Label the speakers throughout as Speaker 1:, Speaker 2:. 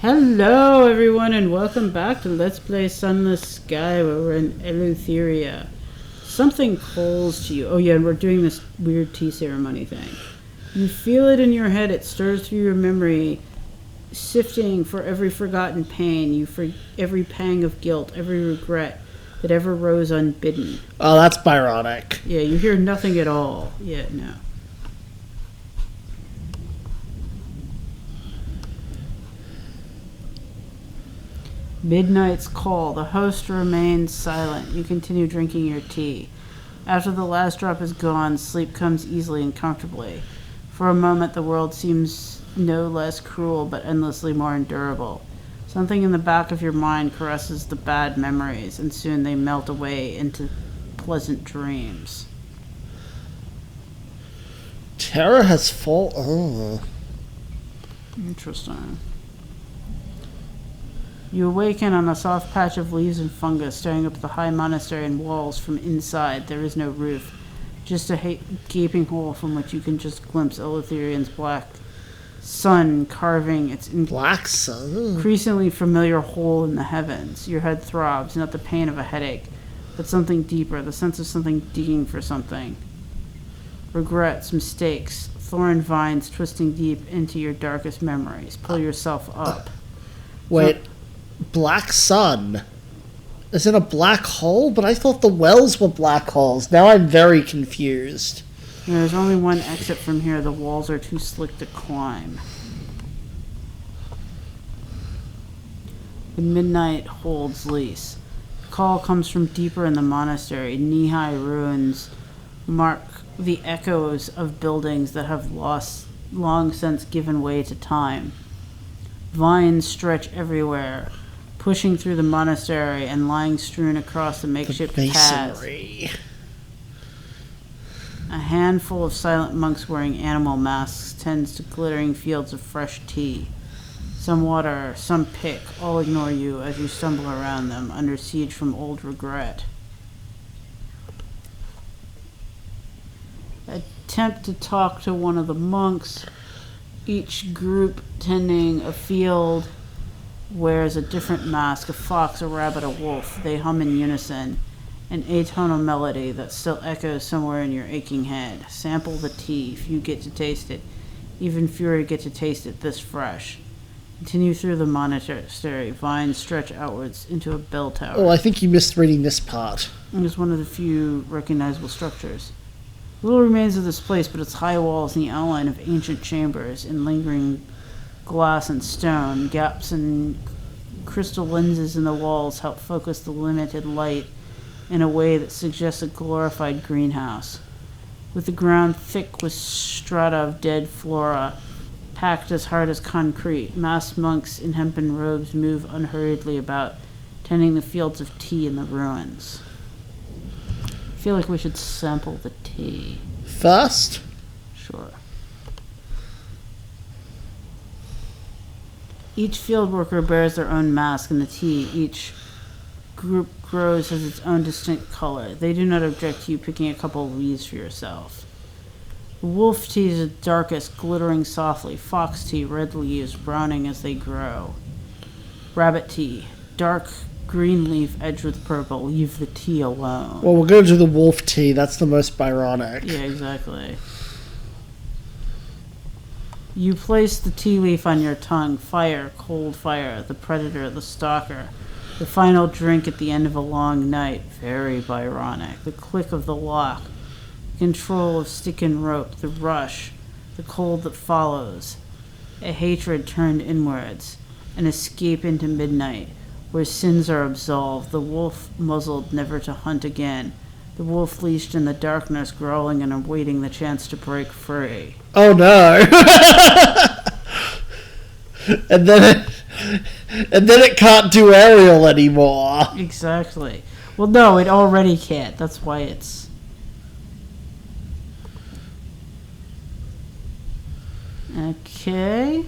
Speaker 1: Hello everyone and welcome back to Let's Play Sunless Sky where we're in Eleutheria. Something calls to you. Oh yeah, and we're doing this weird tea ceremony thing. You feel it in your head, it stirs through your memory, sifting for every forgotten pain, every pang of guilt, every regret that ever rose unbidden.
Speaker 2: Oh, that's Byronic.
Speaker 1: Yeah, you hear nothing at all. Yeah, no. Midnight's call. The host remains silent. You continue drinking your tea. After the last drop is gone, sleep comes easily and comfortably. For a moment, the world seems no less cruel, but endlessly more endurable. Something in the back of your mind caresses the bad memories, and soon they melt away into pleasant dreams.
Speaker 2: Terror has full... Oh.
Speaker 1: Interesting. You awaken on a soft patch of leaves and fungus, staring up at the high monastery and walls from inside. There is no roof, just a gaping hole from which you can just glimpse Eleutherian's black sun carving its
Speaker 2: Black sun?
Speaker 1: increasingly familiar hole in the heavens. Your head throbs, not the pain of a headache, but something deeper, the sense of something digging for something. Regrets, mistakes, thorn vines twisting deep into your darkest memories. Pull yourself up.
Speaker 2: Wait, black sun? Is it a black hole? But I thought the wells were black holes. Now I'm very confused.
Speaker 1: There's only one exit from here. The walls are too slick to climb. The midnight holds lease. The call comes from deeper in the monastery. Knee-high ruins mark the echoes of buildings that have long since given way to time. Vines stretch everywhere, pushing through the monastery and lying strewn across the makeshift paths. A handful of silent monks wearing animal masks tends to glittering fields of fresh tea. Some water, some pick, all ignore you as you stumble around them, under siege from old regret. Attempt to talk to one of the monks. Each group tending a field wears a different mask, a fox, a rabbit, a wolf. They hum in unison, an atonal melody that still echoes somewhere in your aching head. Sample the tea. Few get to taste it. Even fewer get to taste it this fresh. Continue through the monastery. Vines stretch outwards into a bell tower.
Speaker 2: Oh, I think you missed reading this part.
Speaker 1: It is one of the few recognizable structures. Little remains of this place, but its high walls and the outline of ancient chambers in lingering glass and stone. Gaps and crystal lenses in the walls help focus the limited light in a way that suggests a glorified greenhouse. With the ground thick with strata of dead flora, packed as hard as concrete, masked monks in hempen robes move unhurriedly about, tending the fields of tea in the ruins. I feel like we should sample the tea.
Speaker 2: First?
Speaker 1: Sure. Each field worker bears their own mask in the tea. Each group grows as its own distinct color. They do not object to you picking a couple of leaves for yourself. The wolf tea is the darkest, glittering softly. Fox tea, red leaves, browning as they grow. Rabbit tea, dark green leaf edged with purple. Leave the tea alone.
Speaker 2: Well, we're going to do the wolf tea. That's the most Byronic.
Speaker 1: Yeah, exactly. You place the tea leaf on your tongue. Fire, cold fire, the predator, the stalker. The final drink at the end of a long night. Very Byronic. The click of the lock. Control of stick and rope. The rush. The cold that follows. A hatred turned inwards. An escape into midnight, where sins are absolved. The wolf muzzled, never to hunt again. The wolf leashed in the darkness, growling and awaiting the chance to break free.
Speaker 2: Oh no! and then it can't do aerial anymore.
Speaker 1: Exactly. Well, no, it already can't. That's why it's... Okay.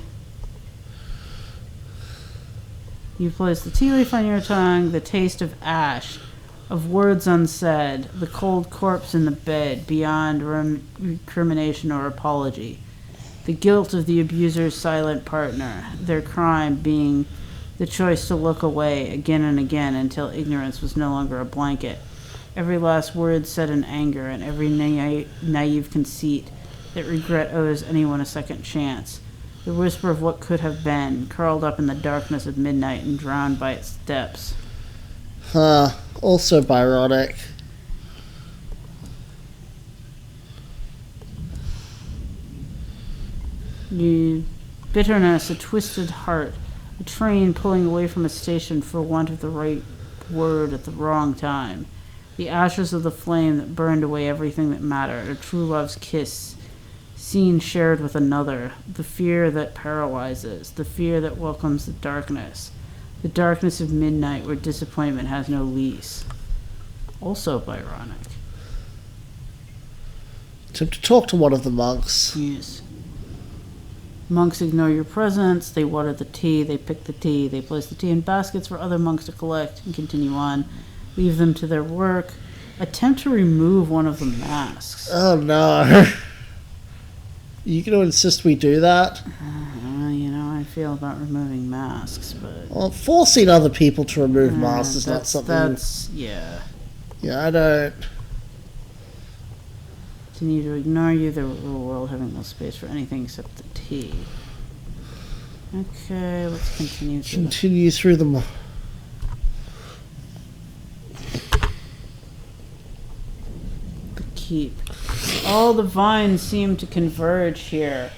Speaker 1: You place the tea leaf on your tongue, the taste of ash, of words unsaid, the cold corpse in the bed, beyond recrimination or apology. The guilt of the abuser's silent partner, their crime being the choice to look away again and again until ignorance was no longer a blanket. Every last word said in anger, and every naive conceit that regret owes anyone a second chance. The whisper of what could have been, curled up in the darkness of midnight and drowned by its depths.
Speaker 2: Also Byronic.
Speaker 1: Bitterness, a twisted heart, a train pulling away from a station for want of the right word at the wrong time. The ashes of the flame that burned away everything that mattered, a true love's kiss, seen shared with another, the fear that paralyzes, the fear that welcomes the darkness of midnight where disappointment has no lease. Also Byronic.
Speaker 2: Attempt to talk to one of the monks.
Speaker 1: Yes. Monks ignore your presence, they water the tea, they pick the tea, they place the tea in baskets for other monks to collect and continue on. Leave them to their work. Attempt to remove one of the masks.
Speaker 2: Oh no. You going to insist we do that?
Speaker 1: You know how I feel about removing masks, but...
Speaker 2: Well, forcing other people to remove masks is not something...
Speaker 1: Yeah.
Speaker 2: Yeah, I don't...
Speaker 1: Continue to ignore you, the world having no space for anything except the tea. Okay, let's continue through
Speaker 2: Continue through the...
Speaker 1: keep. All the vines seem to converge here.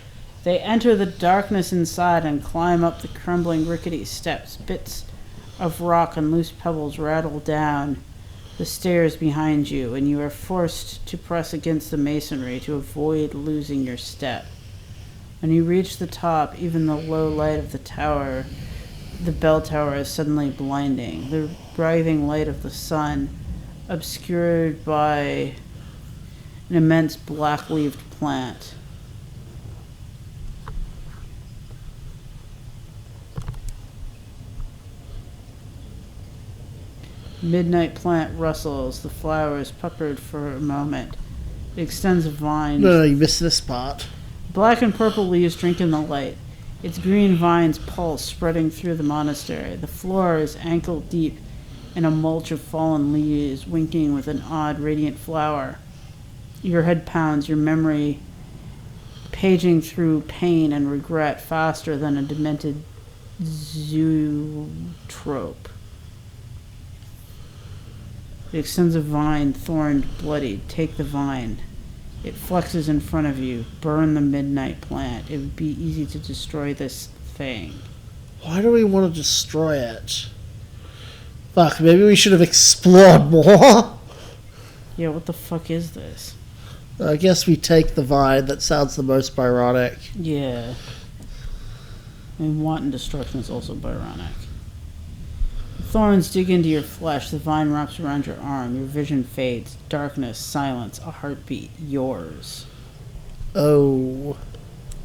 Speaker 1: They enter the darkness inside and climb up the crumbling rickety steps. Bits of rock and loose pebbles rattle down the stairs behind you, and you are forced to press against the masonry to avoid losing your step. When you reach the top, even the low light of the bell tower is suddenly blinding. The writhing light of the sun, obscured by an immense black-leaved plant. Midnight plant rustles, the flowers puckered for a moment. It extends a vine.
Speaker 2: No, you missed this part.
Speaker 1: Black and purple leaves drink in the light. Its green vines pulse, spreading through the monastery. The floor is ankle deep in a mulch of fallen leaves, winking with an odd, radiant flower. Your head pounds, your memory paging through pain and regret faster than a demented zootrope. It extends a vine, thorned, bloodied. Take the vine. It flexes in front of you. Burn the midnight plant. It would be easy to destroy this thing.
Speaker 2: Why do we want to destroy it? Fuck, maybe we should have explored more.
Speaker 1: Yeah, what the fuck is this?
Speaker 2: I guess we take the vine. That sounds the most Byronic.
Speaker 1: Yeah. I mean, wanton destruction is also Byronic. The thorns dig into your flesh. The vine wraps around your arm. Your vision fades. Darkness, silence, a heartbeat. Yours.
Speaker 2: Oh.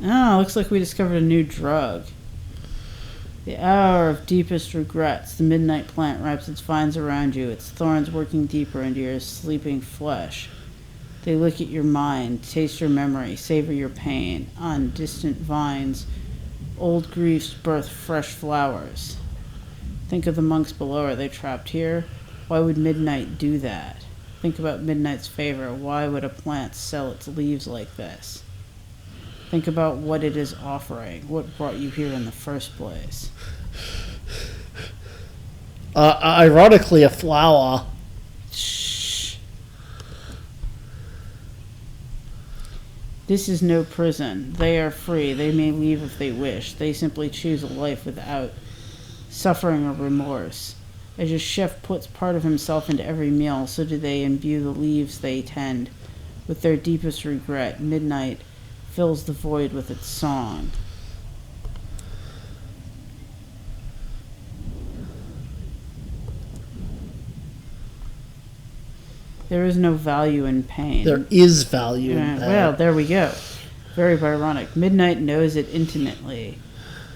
Speaker 1: Oh, looks like we discovered a new drug. The hour of deepest regrets. The midnight plant wraps its vines around you, its thorns working deeper into your sleeping flesh. They look at your mind, taste your memory, savor your pain. On distant vines, old griefs birth fresh flowers. Think of the monks below. Are they trapped here? Why would midnight do that? Think about midnight's favor. Why would a plant sell its leaves like this? Think about what it is offering. What brought you here in the first place?
Speaker 2: Ironically, a flower.
Speaker 1: Shh. This is no prison. They are free. They may leave if they wish. They simply choose a life without suffering or remorse. As a chef puts part of himself into every meal, so do they imbue the leaves they tend with their deepest regret. Midnight fills the void with its song. There is no value in pain.
Speaker 2: There is value in pain.
Speaker 1: Well, there we go. Very Byronic. Midnight knows it intimately.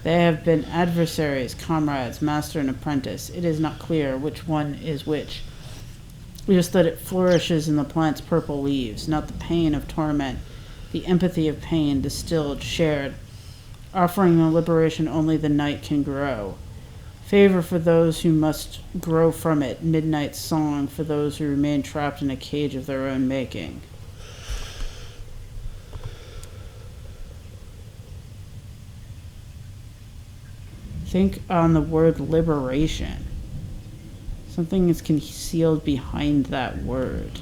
Speaker 1: They have been adversaries, comrades, master and apprentice. It is not clear which one is which. Just that it flourishes in the plant's purple leaves, not the pain of torment the empathy of pain, distilled, shared, offering a liberation only the night can grow. Favor for those who must grow from it, midnight song for those who remain trapped in a cage of their own making. Think on the word liberation. Something is concealed behind that word.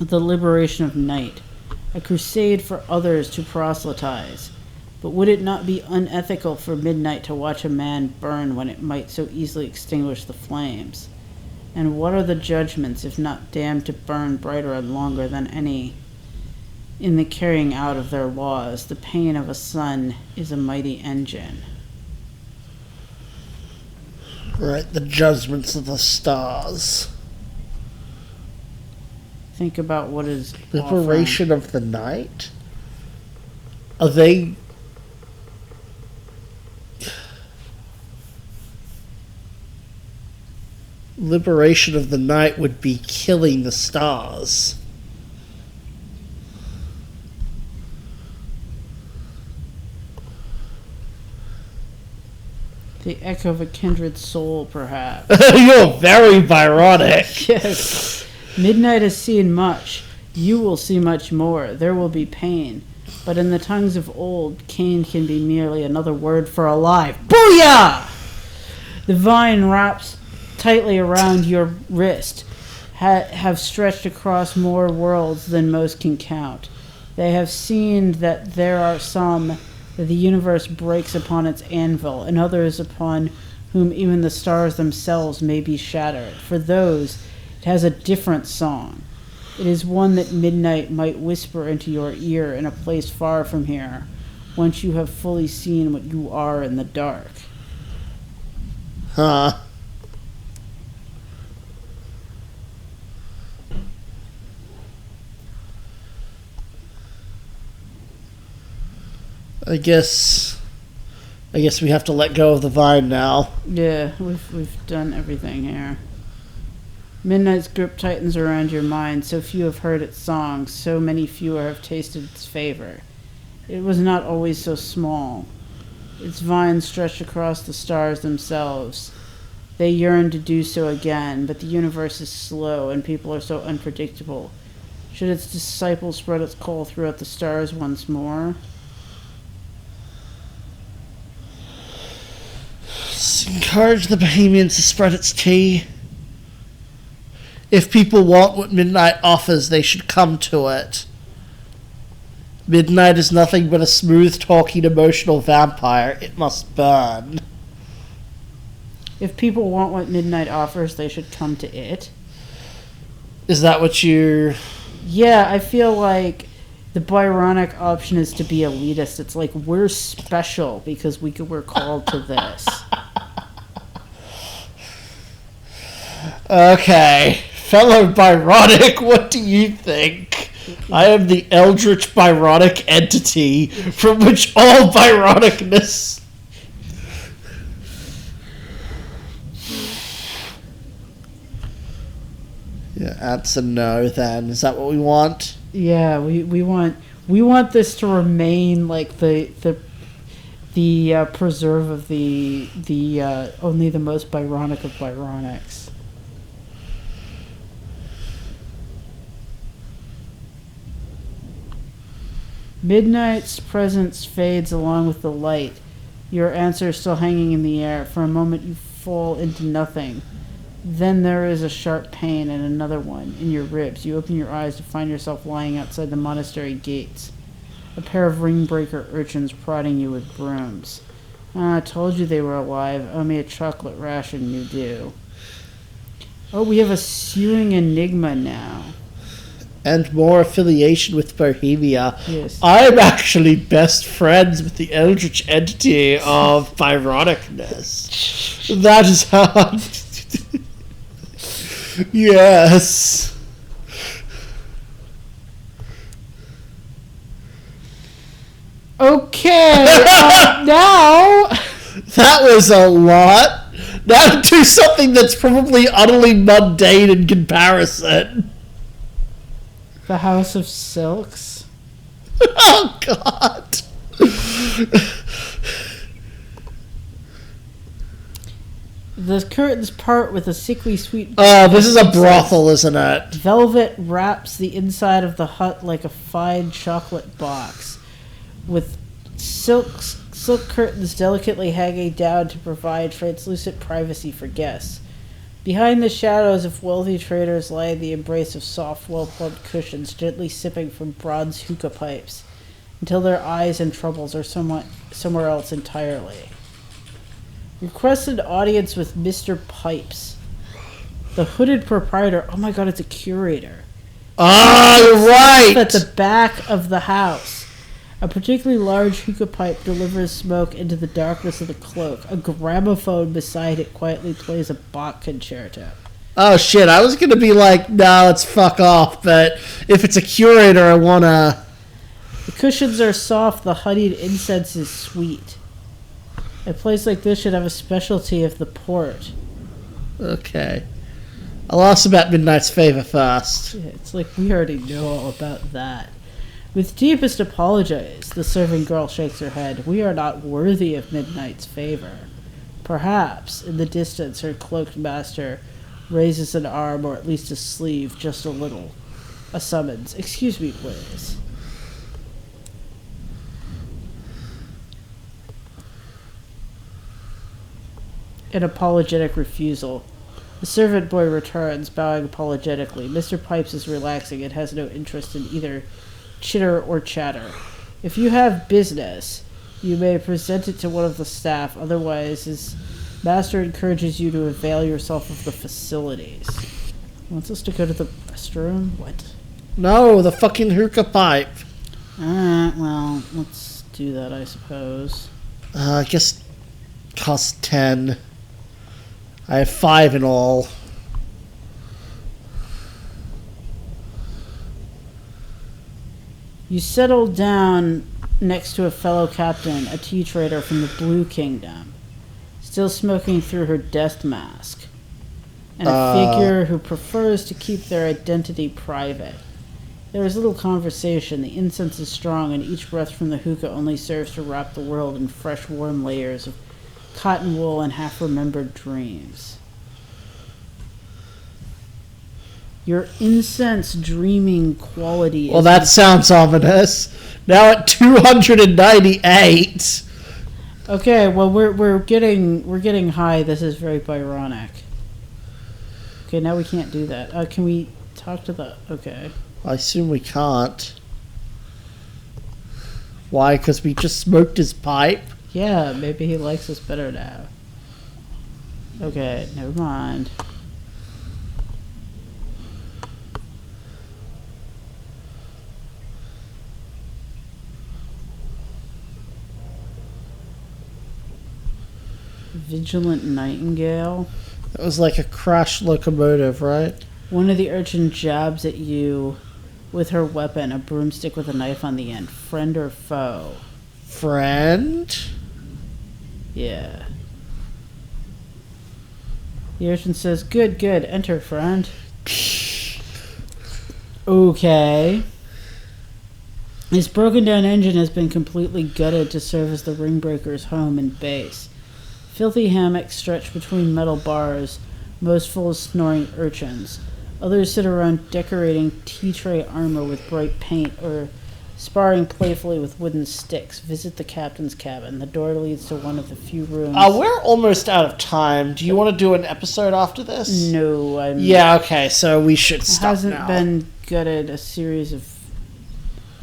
Speaker 1: The liberation of night, a crusade for others to proselytize. But would it not be unethical for midnight to watch a man burn when it might so easily extinguish the flames? And what are the judgments if not damned to burn brighter and longer than any in the carrying out of their laws? The pain of a sun is a mighty engine.
Speaker 2: Right, the judgments of the stars.
Speaker 1: Think about what is
Speaker 2: Liberation of the night? Are they... Liberation of the night would be killing the stars.
Speaker 1: The echo of a kindred soul, perhaps.
Speaker 2: You're very Byronic.
Speaker 1: Yes. Midnight has seen much. You will see much more. There will be pain. But in the tongues of old, Cain can be merely another word for alive. Booyah! The vine wraps tightly around your wrist, have stretched across more worlds than most can count. They have seen that there are some that the universe breaks upon its anvil, and others upon whom even the stars themselves may be shattered. For those, it has a different song. It is one that midnight might whisper into your ear in a place far from here, once you have fully seen what you are in the dark.
Speaker 2: Huh. I guess we have to let go of the vine now.
Speaker 1: Yeah, we've done everything here. Midnight's grip tightens around your mind. So few have heard its songs, so many fewer have tasted its favor. It was not always so small. Its vines stretched across the stars themselves. They yearn to do so again, but the universe is slow and people are so unpredictable. Should its disciples spread its call throughout the stars once more?
Speaker 2: Encourage the Bohemians to spread its tea. If people want what midnight offers, they should come to it. Midnight is nothing but a smooth-talking, emotional vampire. It must burn.
Speaker 1: If people want what midnight offers, they should come to it.
Speaker 2: Is that what you're...
Speaker 1: Yeah, I feel like the Byronic option is to be elitist. It's like, we're special because we're called to this.
Speaker 2: Okay. Fellow Byronic, what do you think? I am the eldritch Byronic entity from which all Byronicness... Yeah, answer no then. Is that what we want?
Speaker 1: Yeah, we want this to remain like the preserve of the only the most Byronic of Byronics. Midnight's presence fades along with the light. Your answer is still hanging in the air. For a moment you fall into nothing. Then there is a sharp pain and another one in your ribs. You open your eyes to find yourself lying outside the monastery gates. A pair of ring-breaker urchins prodding you with brooms. I told you they were alive. Owe me a chocolate ration, you do. Oh, we have a searing enigma now.
Speaker 2: And more affiliation with Bohemia.
Speaker 1: Yes.
Speaker 2: I'm actually best friends with the eldritch entity of Byronicness. That is how... Yes.
Speaker 1: Okay, now...
Speaker 2: That was a lot. Now do something that's probably utterly mundane in comparison.
Speaker 1: The House of Silks.
Speaker 2: Oh, God.
Speaker 1: The curtains part with a sickly sweet...
Speaker 2: Oh, this is a brothel, isn't it?
Speaker 1: Velvet wraps the inside of the hut like a fine chocolate box, with silk curtains delicately hanging down to provide translucent privacy for guests. Behind the shadows of wealthy traders lie in the embrace of soft, well-plumbed cushions, gently sipping from bronze hookah pipes, until their eyes and troubles are somewhere else entirely. Request an audience with Mr. Pipes. The hooded proprietor... Oh my god, it's a curator.
Speaker 2: Ah, you're right!
Speaker 1: At the back of the house. A particularly large hookah pipe delivers smoke into the darkness of the cloak. A gramophone beside it quietly plays a Bach concerto.
Speaker 2: Oh, shit, I was gonna be like, no, let's fuck off, but if it's a curator, I wanna...
Speaker 1: The cushions are soft, the honeyed incense is sweet. A place like this should have a specialty of the port.
Speaker 2: Okay. I'll ask about Midnight's Favor first.
Speaker 1: Yeah, it's like we already know all about that. With deepest apologies, the serving girl shakes her head. We are not worthy of Midnight's favor. Perhaps, in the distance, her cloaked master raises an arm or at least a sleeve just a little. A summons. Excuse me, please. An apologetic refusal. The servant boy returns, bowing apologetically. Mr. Pipes is relaxing and has no interest in either chitter or chatter. If you have business, you may present it to one of the staff. Otherwise, his master encourages you to avail yourself of the facilities. He wants us to go to the restroom? What?
Speaker 2: No, the fucking hookah pipe.
Speaker 1: Alright, well, let's do that, I suppose.
Speaker 2: I guess costs 10. I have 5 in all.
Speaker 1: You settle down next to a fellow captain, a tea trader from the Blue Kingdom, still smoking through her death mask, and a figure who prefers to keep their identity private. There is little conversation. The incense is strong, and each breath from the hookah only serves to wrap the world in fresh, warm layers of cotton wool and half-remembered dreams. Your incense dreaming quality is...
Speaker 2: Well, that sounds ominous. Now at 298.
Speaker 1: Okay, well we're getting high. This is very Byronic. Okay, now we can't do that. Can we talk to the... Okay.
Speaker 2: I assume we can't. Why? Because we just smoked his pipe?
Speaker 1: Yeah, maybe he likes us better now. Okay, never mind. Vigilant Nightingale.
Speaker 2: It was like a crashed locomotive, right?
Speaker 1: One of the urchin jabs at you with her weapon, a broomstick with a knife on the end. Friend or foe?
Speaker 2: Friend?
Speaker 1: Yeah. The urchin says, good, enter, friend. Okay. This broken down engine has been completely gutted to serve as the ringbreaker's home and base. Filthy hammocks stretch between metal bars, most full of snoring urchins. Others sit around decorating tea tray armor with bright paint or sparring playfully with wooden sticks. Visit the captain's cabin. The door leads to one of the few rooms.
Speaker 2: We're almost out of time. Do you want to do an episode after this?
Speaker 1: No, I'm...
Speaker 2: Yeah, okay, so we should stop
Speaker 1: hasn't
Speaker 2: now.
Speaker 1: been gutted. A series of...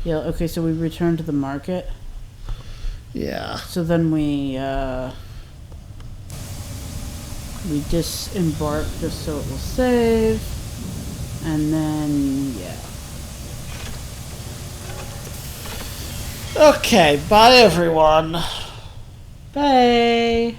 Speaker 1: Yeah, okay, so we return to the market.
Speaker 2: Yeah.
Speaker 1: So then we disembark just so it will save. And then, yeah.
Speaker 2: Okay, bye everyone.
Speaker 1: Bye!